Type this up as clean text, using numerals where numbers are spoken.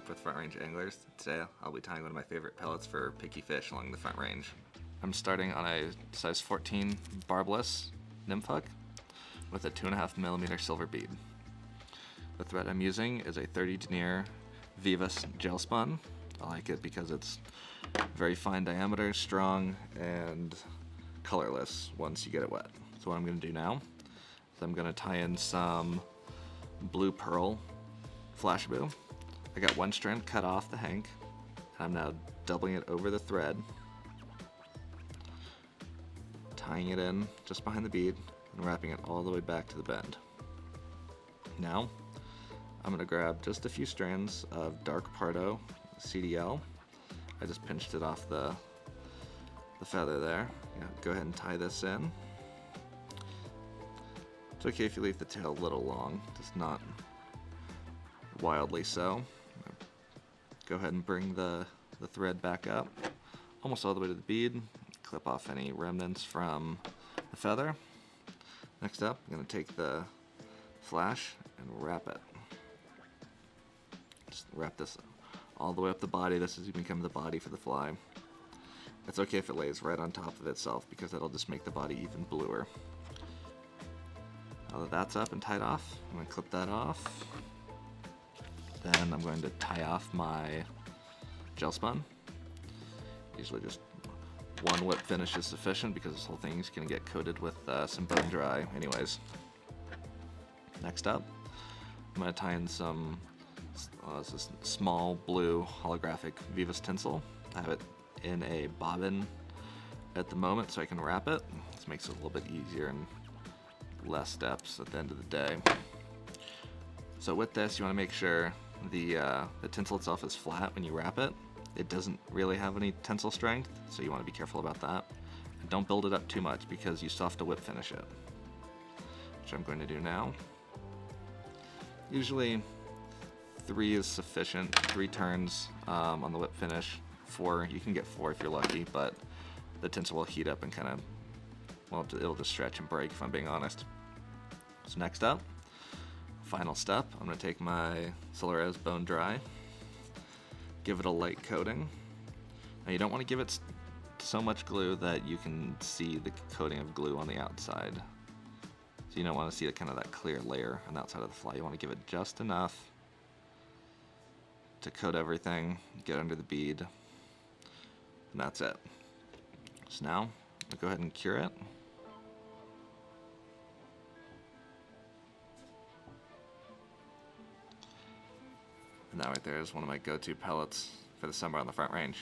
with Front Range Anglers. Today I'll be tying one of my favorite pellets for picky fish along the Front Range. I'm starting on a size 14 barbless nymph hook with a 2.5mm silver bead. The thread I'm using is a 30 denier Veevus gel spun. I like it because it's very fine diameter, strong, and colorless once you get it wet. So what I'm going to do now is I'm going to tie in some blue pearl Flashabou. I got one strand cut off the hank, and I'm now doubling it over the thread, tying it in just behind the bead, and wrapping it all the way back to the bend. Now, I'm going to grab just a few strands of dark Pardo CDL. I just pinched it off the feather there. Yeah, go ahead and tie this in. It's okay if you leave the tail a little long, just not wildly so. Go ahead and bring the thread back up, almost all the way to the bead. Clip off any remnants from the feather. Next up, I'm going to take the flash and wrap it. Just wrap this all the way up the body. This is going to become the body for the fly. It's okay if it lays right on top of itself because that'll just make the body even bluer. Now that that's up and tied off, I'm going to clip that off. Then I'm going to tie off my gel spun. Usually just one whip finish is sufficient because this whole thing is going to get coated with some bone dry anyways. Next up, I'm going to tie in some this is small blue holographic Veevus tinsel. I have it in a bobbin at the moment so I can wrap it. This makes it a little bit easier and less steps at the end of the day. So with this, you want to make sure the tinsel itself is flat when you wrap it. It doesn't really have any tensile strength, so you want to be careful about that. And don't build it up too much because you still have to whip finish it, which I'm going to do now. Usually 3 is sufficient, 3 turns on the whip finish. 4, you can get 4 if you're lucky, but the tinsel will heat up and kind of, well, it'll just stretch and break if I'm being honest. So next up, final step, I'm going to take my Solarez bone dry, give it a light coating. Now you don't want to give it so much glue that you can see the coating of glue on the outside. So you don't want to see kind of that clear layer on the outside of the fly. You want to give it just enough to coat everything, get under the bead, and that's it. So now, I'll go ahead and cure it. And that right there is one of my go-to pellets for the summer on the Front Range.